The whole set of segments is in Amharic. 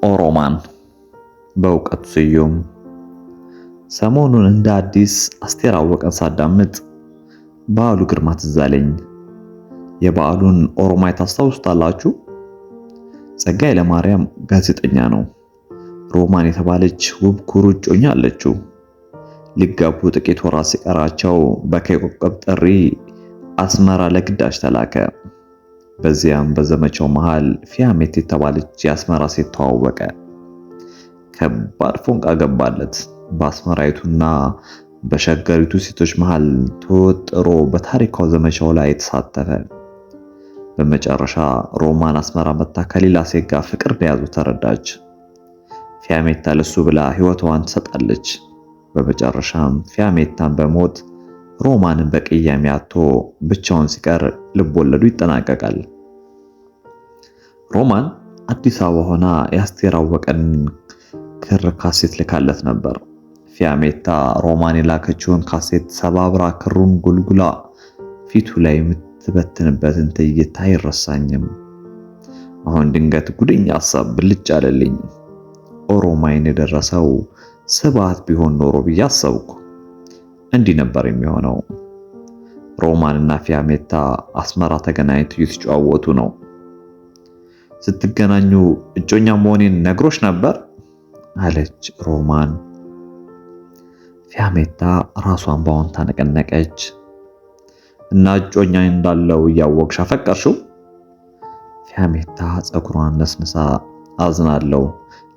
ኦሮማን በእውቀቱ ስዩም። ሰሞኑን እንደ አዲስ አስቴር አወቀን ሳዳምጥ በዓሉ ግርማ ትዝ አለኝ። የበዓሉን ኦሮማይ ታስታውሱታላችሁ? ጸጋዬ ለማርያም ጋዜጠኛ ነው። ሮማን የተባለች ውብ ኩሩ እጮኛ አለችው። ሊጋቡ ጥቂት ወራት ሲቀራቸው በኮከብ ጥሪ አስመራ ለግዳጅ ተላከ። በዚያም በዘመቻው መሃል ፊያሜት የተባለች የአስመራ ሴት ተዋወቀ። ከባድ ፎንቃ ገባለት። በአስመራይቱና በሸገሪቱ ሴቶች መሃል ተወጥሮ በታሪካው ዘመቻው ላይ ተሳተፈ። በመጨረሻ ሮማን አስመራ መታ ከሌላ ሴት ጋር ፍቅር እንደያዙ ተረዳች። ፊያሜታ ለሱ ብላ ሕይወቷን ትሰጣለች። በመጨረሻም ፊያሜታን በሞት ሮማንን በቅያሜ አጥቶ ብቻውን ሲቀር ልቦለዱ ይጠናቀቃል። ሮማን አዲስ አበባ ሆና የአስቴር አወቀን ክር ካሴት ልካለት ነበር። ፊያሜታ ሮማን የላከችውን ካሴት ሰባብራ ክሩን ጉልጉላ ፊቱ ላይ የምትበትንበትን ትዕይንት አይረሳኝም። አሁን ድንገት ጉደኛ ሐሳብ ብልጭ አለልኝ። ኦሮማይን የደረሰው ስብሐት ቢሆን ኖሮ ብዬ አሰብኩ። እንዲህ ነበር የሚሆነው። ሮማንና ፊያሜታ አስመራ ተገናኝተው እየተጨዋወቱ ነው። ስትገናኙ እጮኛ መሆኔን ነግሮሽ ነበር አለች ሮማን። ፊያሜታ ራሷን በአዎንታ ነቀነቀች። እና እጮኛ እንዳለው እያወቅሽ አፈቀርሽው? ፊያሜታ ፀጉሯን ነስንሳ አዝናለሁ፣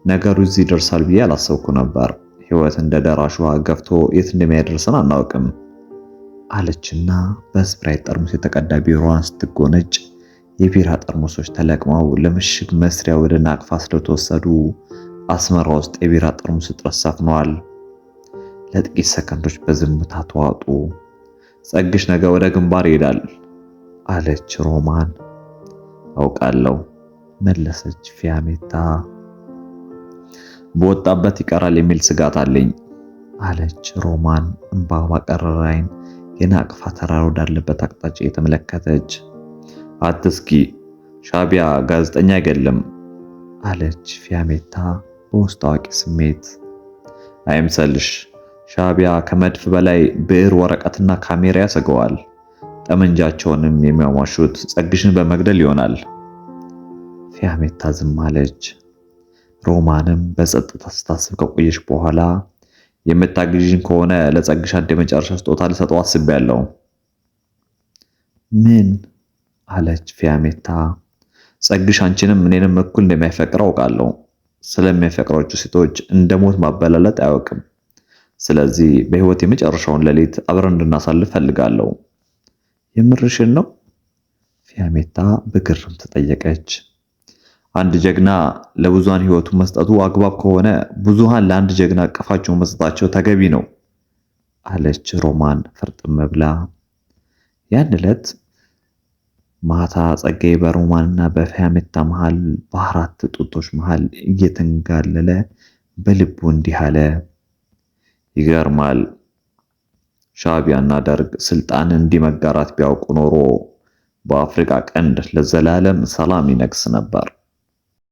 ነገሩ እዚህ ይደርሳል ብዬ አላሰብኩ ነበር። ሕይወት እንደ ደራሽ ውሃ ገፍቶ የት እንደሚያደርሰን አናውቅም አለችና በስፕራይት ጠርሙስ የተቀዳ ቢራዋን ስትጎነጭ የቢራ ጠርሙሶች ተለቅመው ለምሽግ መስሪያ ወደ ናቅፋ ስለተወሰዱ አስመራ ውስጥ የቢራ ጠርሙስ እጥረት ሰፍኗል። ለጥቂት ሰከንዶች በዝምታ ተዋጡ። ጸግሽ ነገ ወደ ግንባር ይሄዳል አለች ሮማን። አውቃለሁ መለሰች ፊያሜታ። በወጣበት ይቀራል የሚል ስጋት አለኝ አለች ሮማን እንባ ባቀረረ ዓይን የናቅፋ ተራራ ወዳለበት አቅጣጫ የተመለከተች። አትስኪ፣ ሻቢያ ጋዜጠኛ አይገለም አለች ፊያሜታ በውስጥ አዋቂ ስሜት። አይምሰልሽ፣ ሻቢያ ከመድፍ በላይ ብዕር፣ ወረቀትና ካሜራ ያሰገዋል። ጠመንጃቸውንም የሚያሟሹት ጸግሽን በመግደል ይሆናል። ፊያሜታ ዝም አለች። ሮማንም በጸጥታ ስታስብ ከቆየች በኋላ የምታግዢኝ ከሆነ ለጸግሽ አንድ የመጨረሻ ስጦታ ልሰጠው አስቤያለሁ። ምን? አለች ፊያሜታ። ጸግሽ አንቺንም እኔንም እኩል እንደሚያፈቅረው አውቃለሁ። ስለሚያፈቅራቸው ሴቶች እንደሞት ማበላለጥ አያውቅም። ስለዚህ በህይወት የመጨረሻውን ሌሊት አብረን እንድናሳልፍ ፈልጋለሁ። የምርሽን ነው? ፊያሜታ በግርም ተጠየቀች። አንድ ጀግና ለብዙሃን ህይወቱ መስጠቱ አግባብ ከሆነ ብዙሃን ለአንድ ጀግና አቀፋቸው መስጠታቸው ተገቢ ነው አለች ሮማን ፍርጥም ብላ። ያን ዕለት ማታ ጸጋዬ በሮማንና በፊያሜታ መሃል በአራት ጡቶች መሃል እየተንጋለለ በልቡ እንዲህ አለ። ይገርማል። ሻቢያና ደርግ ስልጣን እንዲመጋራት ቢያውቁ ኖሮ በአፍሪካ ቀንድ ለዘላለም ሰላም ይነግስ ነበር።